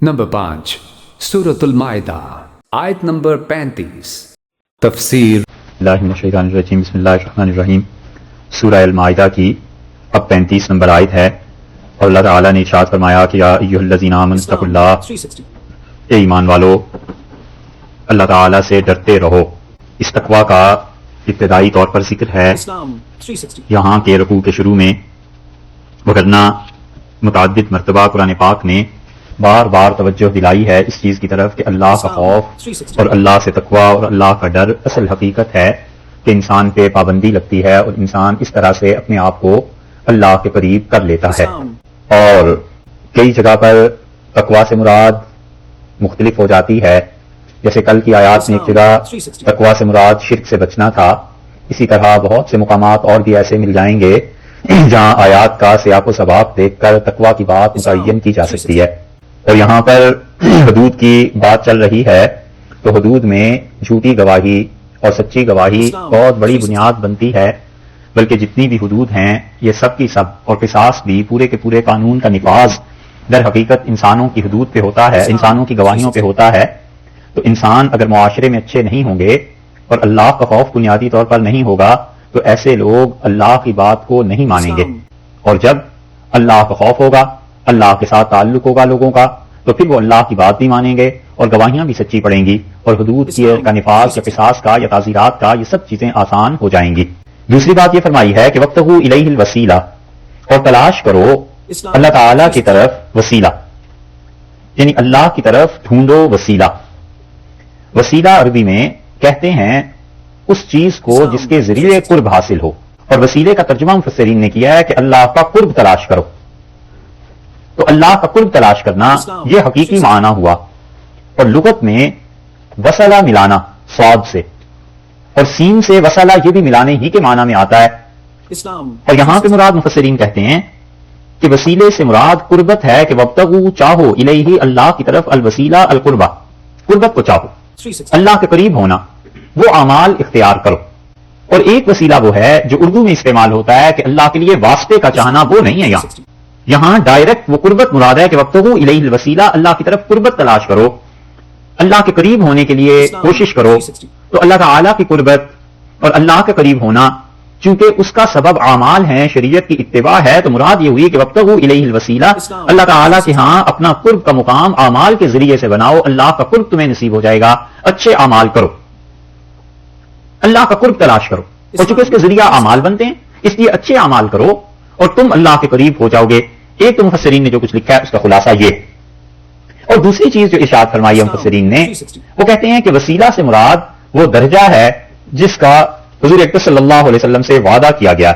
Number 5 سورۃ المائدہ آیت number 35 تفسیر اللہ من الشیطان الرجیم بسم اللہ الرحمن الرحیم سورہ المائدہ کی اب 35 نمبر آیت ہے اور اللہ تعالیٰ نے ارشاد فرمایا کہ یا ایھا الذین آمنوا اتقوا اللہ، اے ایمان والو اللہ تعالیٰ سے ڈرتے رہو۔ اس تقویٰ کا ابتدائی طور پر ذکر ہے یہاں کے رکوع کے شروع میں، وگرنہ متعدد مرتبہ قرآن پاک نے بار بار توجہ دلائی ہے اس چیز کی طرف کہ اللہ کا خوف اور اللہ سے تقویٰ اور اللہ کا ڈر اصل حقیقت ہے کہ انسان پہ پابندی لگتی ہے اور انسان اس طرح سے اپنے آپ کو اللہ کے قریب کر لیتا ہے۔ اور کئی جگہ پر تقویٰ سے مراد مختلف ہو جاتی ہے، جیسے کل کی آیات میں ایک جگہ تقویٰ سے مراد شرک سے بچنا تھا، اسی طرح بہت سے مقامات اور بھی ایسے مل جائیں گے جہاں آیات کا سیاق و سباق دیکھ کر تقویٰ کی بات متعین کی جا سکتی ہے۔ اور یہاں پر حدود کی بات چل رہی ہے تو حدود میں جھوٹی گواہی اور سچی گواہی بہت بڑی بنیاد بنتی ہے، بلکہ جتنی بھی حدود ہیں یہ سب کی سب اور قصاص بھی پورے کے پورے قانون کا نفاذ در حقیقت انسانوں کی حدود پہ ہوتا ہے، انسانوں کی گواہیوں پہ ہوتا ہے۔ تو انسان اگر معاشرے میں اچھے نہیں ہوں گے اور اللہ کا خوف بنیادی طور پر نہیں ہوگا تو ایسے لوگ اللہ کی بات کو نہیں مانیں گے، اور جب اللہ کا خوف ہوگا، اللہ کے ساتھ تعلق ہوگا لوگوں کا، تو پھر وہ اللہ کی بات بھی مانیں گے اور گواہیاں بھی سچی پڑیں گی، اور حدود کا نفاذ یا قصاص کا یا تعزیرات کا یہ سب چیزیں آسان ہو جائیں گی۔ دوسری بات یہ فرمائی ہے کہ وابتغوا الیہ الوسیلہ، اور تلاش کرو اللہ تعالیٰ کی طرف وسیلہ، یعنی اللہ کی طرف ڈھونڈو وسیلہ۔ وسیلہ عربی میں کہتے ہیں اس چیز کو جس کے ذریعے قرب حاصل ہو، اور وسیلے کا ترجمہ مفسرین نے کیا ہے کہ اللہ کا قرب تلاش کرو۔ تو اللہ کا قرب تلاش کرنا یہ حقیقی معنی ہوا، اور لغت میں وصلہ ملانا صاد سے اور سین سے وصلہ یہ بھی ملانے ہی کے معنی میں آتا ہے۔ اور یہاں پہ مراد مفسرین کہتے ہیں کہ وسیلے سے مراد قربت ہے کہ وابتغوا چاہو الیہ اللہ کی طرف الوسیلہ القربہ، قربت کو چاہو، اللہ کے قریب ہونا، وہ اعمال اختیار کرو۔ اور ایک وسیلہ وہ ہے جو اردو میں استعمال ہوتا ہے کہ اللہ کے لیے واسطے کا چاہنا، وہ نہیں ہے یہاں ڈائریکٹ وہ قربت مراد ہے کہ وابتغوا الیہ الوسیلہ، اللہ کی طرف قربت تلاش کرو، اللہ کے قریب ہونے کے لیے کوشش کرو۔ تو اللہ تعالیٰ کی قربت اور اللہ کے قریب ہونا چونکہ اس کا سبب اعمال ہیں، شریعت کی اتباع ہے، تو مراد یہ ہوئی کہ وابتغوا الیہ الوسیلہ، اللہ تعالیٰ کے ہاں اپنا قرب کا مقام اعمال کے ذریعے سے بناؤ، اللہ کا قرب تمہیں نصیب ہو جائے گا، اچھے اعمال کرو، اللہ کا قرب تلاش کرو، اور چونکہ اس کے ذریعہ اعمال بنتے ہیں اس لیے اچھے اعمال کرو اور تم اللہ کے قریب ہو جاؤ گے۔ ایک تو مفسرین نے جو کچھ لکھا ہے اس کا خلاصہ یہ، اور دوسری چیز جو ارشاد فرمائی ہے مفسرین نے، وہ کہتے ہیں کہ وسیلہ سے مراد وہ درجہ ہے جس کا حضور اکرم صلی اللہ علیہ وسلم سے وعدہ کیا گیا،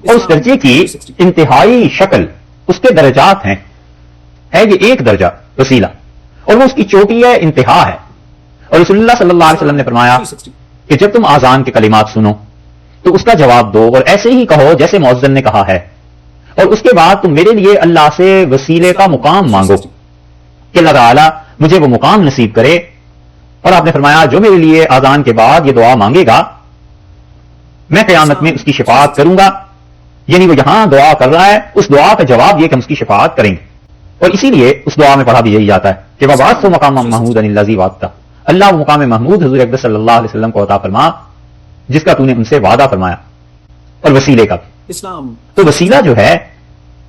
اور اس درجے کی انتہائی شکل اس کے درجات ہیں، ہے یہ ایک درجہ وسیلہ، اور وہ اس کی چوٹی ہے، انتہا ہے۔ اور رسول اللہ صلی اللہ علیہ وسلم نے فرمایا کہ جب تم آذان کے کلمات سنو تو اس کا جواب دو اور ایسے ہی کہو جیسے مؤذن نے کہا ہے، اور اس کے بعد تم میرے لیے اللہ سے وسیلے کا مقام مانگو کہ اللہ تعالیٰ مجھے وہ مقام نصیب کرے۔ اور آپ نے فرمایا جو میرے لیے آذان کے بعد یہ دعا مانگے گا میں قیامت میں اس کی شفاعت کروں گا، یعنی وہ یہاں دعا کر رہا ہے، اس دعا کا جواب یہ کہ ہم اس کی شفاعت کریں گے۔ اور اسی لیے اس دعا میں پڑھا بھی یہی جاتا ہے کہ وَبَعَثْتُ مَقَامًا مَحْمُودًا الَّذِي وَعَدتَّ، اللہ وہ مقام محمود حضور اکرم صلی اللہ علیہ وسلم کو عطا فرما جس کا تو نے ان سے وعدہ فرمایا، اور وسیلے کا بھی۔ تو وسیلہ جو ہے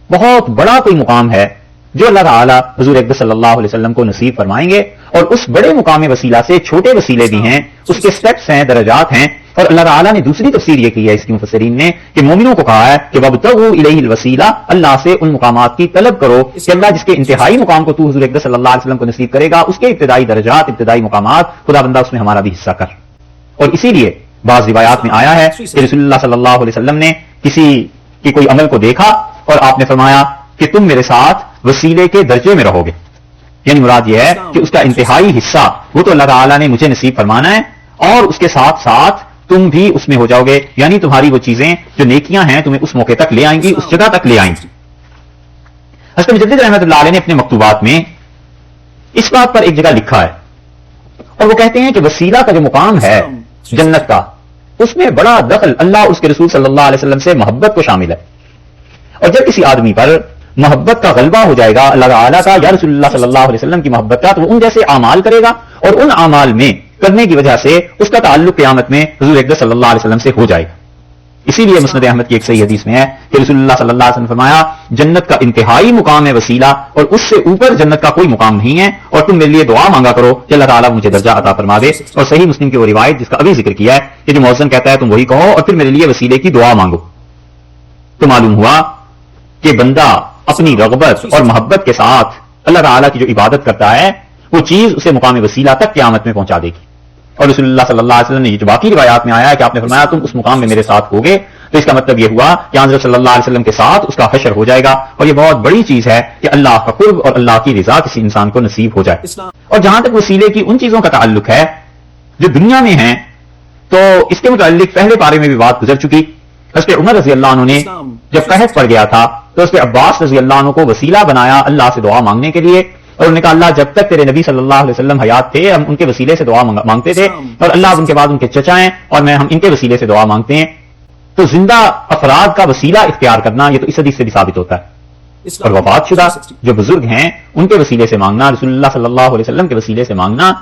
بہت بڑا کوئی مقام ہے جو اللہ تعالیٰ حضور اکرم صلی اللہ علیہ وسلم کو نصیب فرمائیں گے، اور اس بڑے مقام وسیلہ سے چھوٹے وسیلے بھی ہیں، اس کے سٹیپس ہیں، درجات ہیں۔ اور اللہ تعالیٰ نے دوسری تفسیر یہ کی ہے اس کی مفسرین نے کہ مومنوں کو کہا ہے کہ وابتغوا الیہ الوسیلہ، اللہ سے ان مقامات کی طلب کرو کہ اللہ جس کے انتہائی مقام کو تو حضور اکرم صلی اللہ علیہ وسلم کو نصیب کرے گا، اس کے ابتدائی درجات، ابتدائی مقامات، خدا بندہ اس میں ہمارا بھی حصہ کر۔ اور اسی لیے بعض روایات میں آیا ہے کہ رسول اللہ صلی اللہ علیہ وسلم نے کسی کی کوئی عمل کو دیکھا اور آپ نے فرمایا کہ تم میرے ساتھ وسیلے کے درجے میں رہو گے، یعنی مراد یہ ہے کہ اس کا انتہائی حصہ وہ تو اللہ تعالیٰ نے مجھے نصیب فرمانا ہے، اور اس کے ساتھ ساتھ تم بھی اس میں ہو جاؤ گے، یعنی تمہاری وہ چیزیں جو نیکیاں ہیں تمہیں اس موقع تک لے آئیں گی، اس جگہ تک لے آئیں گی۔ حضرت مجدد رحمۃ اللہ علیہ نے اپنے مکتوبات میں اس بات پر ایک جگہ لکھا ہے، اور وہ کہتے ہیں کہ وسیلہ کا جو مقام ہے جنت کا، اس میں بڑا دخل اللہ اور اس کے رسول صلی اللہ علیہ وسلم سے محبت کو شامل ہے۔ اور جب کسی آدمی پر محبت کا غلبہ ہو جائے گا اللہ تعالیٰ کا یا رسول اللہ صلی اللہ علیہ وسلم کی محبت کا، تو وہ ان جیسے اعمال کرے گا، اور ان اعمال میں کرنے کی وجہ سے اس کا تعلق قیامت میں حضور اقدس صلی اللہ علیہ وسلم سے ہو جائے گا۔ اسی لیے مسند احمد کی ایک صحیح حدیث میں ہے کہ رسول اللہ صلی اللہ علیہ وسلم نے فرمایا جنت کا انتہائی مقام ہے وسیلہ، اور اس سے اوپر جنت کا کوئی مقام نہیں ہے، اور تم میرے لیے دعا مانگا کرو کہ اللہ تعالیٰ مجھے درجہ عطا فرما دے۔ اور صحیح مسلم کی وہ روایت جس کا ابھی ذکر کیا ہے کہ جو مؤذن کہتا ہے تم وہی کہو اور پھر میرے لیے وسیلے کی دعا مانگو، تو معلوم ہوا کہ بندہ اپنی رغبت اور محبت کے ساتھ اللہ تعالیٰ کی جو عبادت کرتا ہے وہ چیز اسے مقام وسیلہ تک قیامت میں پہنچا دے گی۔ اور رسول اللہ صلی اللہ علیہ وسلم نے یہ جو باقی روایات میں آیا ہے کہ آپ نے فرمایا تم اس مقام میں میرے ساتھ ہوگے، تو اس کا مطلب یہ ہوا کہ حضرت صلی اللہ علیہ وسلم کے ساتھ اس کا حشر ہو جائے گا، اور یہ بہت بڑی چیز ہے کہ اللہ کا قرب اور اللہ کی رضا کسی انسان کو نصیب ہو جائے۔ اور جہاں تک وسیلے کی ان چیزوں کا تعلق ہے جو دنیا میں ہیں، تو اس کے متعلق پہلے پارے میں بھی بات گزر چکی۔ اس پہ عمر رضی اللہ عنہ نے جب قحط پڑ گیا تھا تو اس پہ عباس رضی اللہ عنہ کو وسیلہ بنایا اللہ سے دعا مانگنے کے لیے، اور انہوں نے کہا اللہ جب تک تیرے نبی صلی اللہ علیہ وسلم حیات تھے ہم ان کے وسیلے سے دعا مانگتے تھے، اور اللہ اب ان کے بعد ان کے چچا ہیں اور ہم ان کے وسیلے سے دعا مانگتے ہیں۔ تو زندہ افراد کا وسیلہ اختیار کرنا یہ تو اس حدیث سے بھی ثابت ہوتا ہے، اور وفات شدہ جو بزرگ ہیں ان کے وسیلے سے مانگنا، رسول اللہ صلی اللہ علیہ وسلم کے وسیلے سے مانگنا،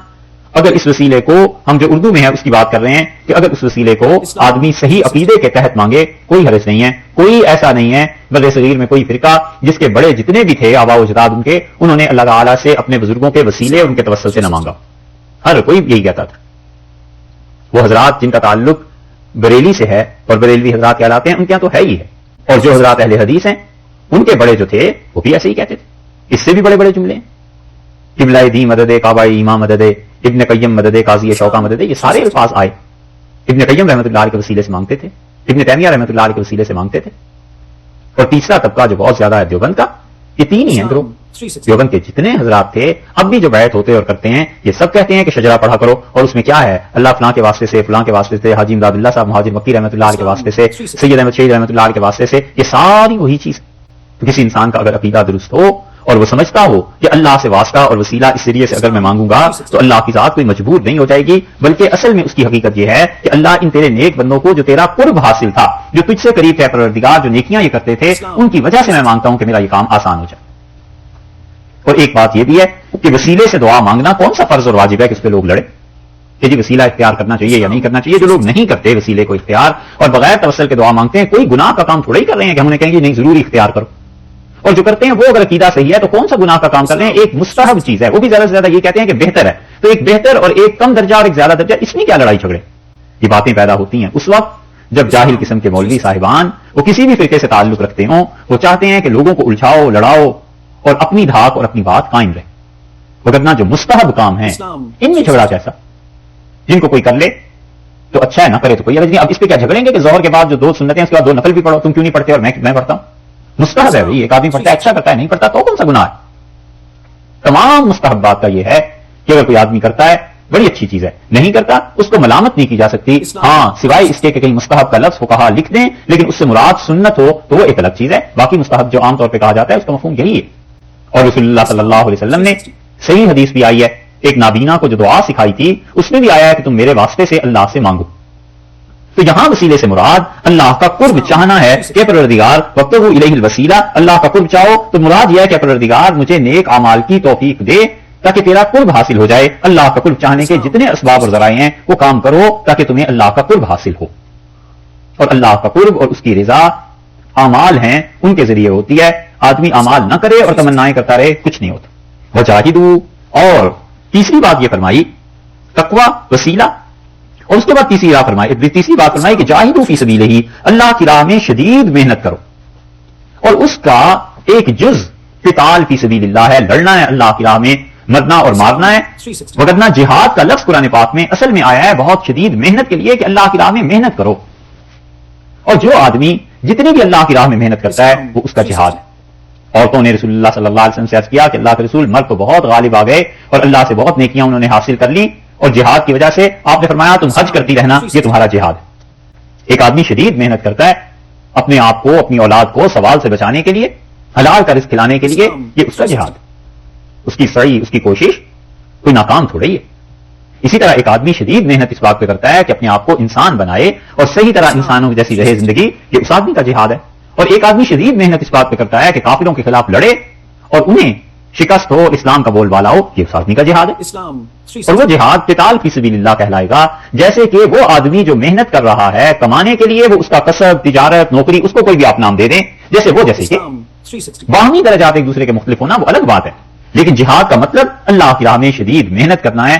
اگر اس وسیلے کو ہم جو اردو میں ہے اس کی بات کر رہے ہیں کہ اگر اس وسیلے کو آدمی صحیح عقیدے کے تحت مانگے کوئی حرج نہیں ہے، کوئی ایسا نہیں ہے بر صغیر میں کوئی فرقہ جس کے بڑے جتنے بھی تھے آباء و اجداد ان کے، انہوں نے اللہ تعالیٰ سے اپنے بزرگوں کے وسیلے ان کے توسل سے نہ مانگا، ہر کوئی یہی کہتا تھا۔ وہ حضرات جن کا تعلق بریلی سے ہے اور بریلوی حضرات کہلاتے ہیں ان کے یہاں تو ہے ہی ہے، اور جو حضرات اہل حدیث ہیں ان کے بڑے جو تھے وہ بھی ایسے ہی کہتے تھے، اس سے بھی بڑے بڑے جملے ہیں، قبلہ دی مدد، کعبہ ایماں مدد، ابن قیم مدد، قاضی شوکہ مدد، یہ سارے الفاظ آئے ابن قیم رحمۃ اللہ علیہ کے وسیلے سے مانگتے تھے، ابن تیمیہ رحمۃ اللہ علیہ کے وسیلے سے مانگتے تھے۔ اور تیسرا طبقہ جو بہت زیادہ ہے دیوبند کا، یہ تین ہی ہیں گروہ، دیوبند کے جتنے حضرات تھے اب بھی جو بیعت ہوتے اور کرتے ہیں یہ سب کہتے ہیں کہ شجرہ پڑھا کرو، اور اس میں کیا ہے اللہ فلاں کے واسطے سے، فلاں کے واسطے سے، حاجی امداد اللہ صاحب مہاجر مکی رحمۃ اللہ علیہ کے واسطے سے، سید احمد شہید رحمۃ اللہ علیہ کے واسطے سے، یہ ساری وہی چیز۔ تو کسی انسان کا اگر عقیدہ درست ہو اور وہ سمجھتا ہو کہ اللہ سے واسطہ اور وسیلہ اس ذریعے سے اگر میں مانگوں گا تو اللہ کی ذات کوئی مجبور نہیں ہو جائے گی، بلکہ اصل میں اس کی حقیقت یہ ہے کہ اللہ ان تیرے نیک بندوں کو جو تیرا قرب حاصل تھا، جو تجھ سے قریب ہے پروردگار، جو نیکیاں یہ کرتے تھے ان کی وجہ سے میں مانگتا ہوں کہ میرا یہ کام آسان ہو جائے۔ اور ایک بات یہ بھی ہے کہ وسیلے سے دعا مانگنا کون سا فرض اور واجب ہے کہ اس پہ لوگ لڑے کہ جی وسیلہ اختیار کرنا چاہیے یا نہیں کرنا چاہیے۔ جو لوگ نہیں کرتے وسیلے کو اختیار اور بغیر توسل کے دعا مانگتے ہیں، کوئی گناہ کا کام تھوڑا ہی کر رہے ہیں کہ ہم نے کہیں گے نہیں ضروری اختیار کرو، اور جو کرتے ہیں وہ اگر عقیدہ صحیح ہے تو کون سا گناہ کا کام کر رہے ہیں، ایک مستحب چیز ہے، وہ بھی زیادہ سے زیادہ یہ کہتے ہیں کہ بہتر ہے، تو ایک بہتر اور ایک کم درجہ اور ایک زیادہ درجہ، اس میں کیا لڑائی جھگڑے؟ یہ باتیں پیدا ہوتی ہیں اس وقت جب جاہل قسم کے مولوی صاحبان وہ کسی بھی فرقے سے تعلق رکھتے ہوں، وہ چاہتے ہیں کہ لوگوں کو الجھاؤ، لڑاؤ اور اپنی دھاک اور اپنی بات قائم رہے، وگرنہ جو مستحب کام ہیں ان میں جھگڑا کیسا؟ جن کو کوئی کر لے تو اچھا ہے، نہ کرے تو کوئی عرض نہیں۔ اب اس پہ کیا جھگڑیں گے کہ ظہر کے بعد جو 2 سنتیں اس کے بعد 2 نفل بھی پڑھو، تم کیوں نہیں پڑھتے اور میں پڑھتا ہوں؟ مستحب ہے بھائی، ایک آدمی پڑھتا ہے اچھا کرتا ہے، نہیں پڑھتا تو کون سا گناہ ہے؟ تمام مستحبات کا یہ ہے کہ اگر کوئی آدمی کرتا ہے بڑی اچھی چیز ہے، نہیں کرتا اس کو ملامت نہیں کی جا سکتی، ہاں سوائے اس کے کہ کہیں مستحب کا لفظ ہو کہا لکھ دیں، لیکن اس سے مراد سنت ہو تو وہ ایک الگ چیز ہے، باقی مستحب جو عام طور پہ کہا جاتا ہے اس کا مفہوم یہی ہے۔ اور رسول اللہ صلی اللہ علیہ وسلم نے صحیح حدیث بھی آئی ہے، ایک نابینا کو جو دعا سکھائی تھی اس میں بھی آیا ہے کہ تم میرے واسطے سے اللہ سے مانگو، تو یہاں وسیلے سے مراد اللہ کا قرب چاہنا ہے کہ پروردگار وابتغوا الیہ الوسیلہ، اللہ کا قرب چاہو تو مراد یہ ہے کہ پروردگار مجھے نیک اعمال کی توفیق دے تاکہ تیرا قرب حاصل ہو جائے۔ اللہ کا قرب چاہنے کے جتنے اسباب اور ذرائع ہیں وہ کام کرو تاکہ تمہیں اللہ کا قرب حاصل ہو، اور اللہ کا قرب اور اس کی رضا اعمال ہیں ان کے ذریعے ہوتی ہے، آدمی اعمال نہ کرے اور تمنائیں کرتا رہے کچھ نہیں ہوتا۔ وجاہدوا، اور تیسری بات یہ فرمائی تقوی وسیلہ، اور اس کے بعد تیسری بات فرمائی کہ جاہدوا فی سبیلہ، اللہ کی راہ میں شدید محنت کرو، اور اس کا ایک جز قتال فی سبیل اللہ ہے، لڑنا ہے اللہ کی راہ میں، مرنا اور مارنا ہے، وگرنہ جہاد کا لفظ قرآن پاک میں اصل میں آیا ہے بہت شدید محنت کے لیے کہ اللہ کی راہ میں محنت کرو، اور جو آدمی جتنی بھی اللہ کی راہ میں محنت کرتا ہے وہ اس کا جہاد ہے۔ عورتوں نے رسول اللہ صلی اللہ علیہ وسلم سے عرض کیا کہ اللہ کے رسول مرد تو بہت غالب آ گئے اور اللہ سے بہت نیکیاں انہوں نے حاصل کر لی، اور جہاد کی وجہ سے آپ نے فرمایا تم حج کرتی رہنا، یہ تمہارا جہاد ہے۔ ایک آدمی شدید محنت کرتا ہے اپنے آپ کو، اپنی اولاد کو سوال سے بچانے کے لیے، حلال کا رزق کھلانے کے لیے، یہ اس کا جہاد ہے، اس کی سعی، اس کی کوشش کوئی ناکام تھوڑی ہے۔ اسی طرح ایک آدمی شدید محنت اس بات پہ کرتا ہے کہ اپنے آپ کو انسان بنائے اور صحیح طرح انسانوں جیسی رہے زندگی، یہ اس آدمی کا جہاد ہے۔ اور ایک آدمی شدید محنت اس بات پہ کرتا ہے کہ کافروں کے خلاف لڑے اور انہیں شکست ہو، اسلام کا بول بالا ہو، یہ اس آدمی کا جہاد ہے. اور وہ جہاد قتال فی سبیل اللہ کہلائے گا، جیسے کہ وہ آدمی جو محنت کر رہا ہے کمانے کے لیے، وہ اس کا کسب، تجارت، نوکری، اس کو کوئی بھی آپ نام دے دیں، جیسے کہ باہمی درجات ایک دوسرے کے مختلف ہونا وہ الگ بات ہے، لیکن جہاد کا مطلب اللہ کی راہ میں شدید محنت کرنا ہے.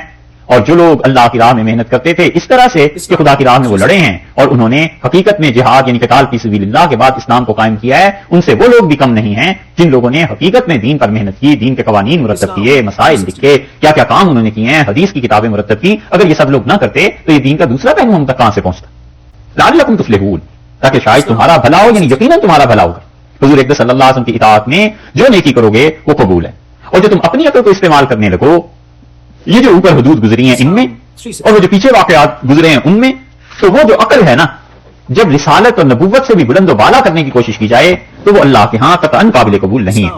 اور جو لوگ اللہ کی راہ میں محنت کرتے تھے اس طرح سے کہ خدا کی راہ میں وہ لڑے ہیں اور انہوں نے حقیقت میں جہاد یعنی قتال فی سبیل اللہ کے بعد اسلام کو قائم کیا ہے، ان سے وہ لوگ بھی کم نہیں ہیں جن لوگوں نے حقیقت میں دین پر محنت کی، دین کے قوانین مرتب کیے، مسائل لکھے، کیا کیا کام انہوں نے کیے ہیں، حدیث کی کتابیں مرتب کی. اگر یہ سب لوگ نہ کرتے تو یہ دین کا دوسرا پہلو ہم تک کہاں سے پہنچتا؟ لعلکم تفلحون، تاکہ شاید تمہارا بھلا ہو، یعنی یقیناً تمہارا بھلا ہوگا. حضور اقدس صلی اللہ علیہ وسلم کی اطاعت میں جو نیکی کرو گے وہ قبول ہے، اور جو تم اپنی عقل کو استعمال کرنے لگو، یہ جو اوپر حدود گزری ہیں ان میں اور وہ جو پیچھے واقعات گزرے ہیں ان میں، تو وہ جو عقل ہے نا، جب رسالت اور نبوت سے بھی بلند و بالا کرنے کی کوشش کی جائے تو وہ اللہ کے ہاں قطعاً قابل قبول نہیں ہے.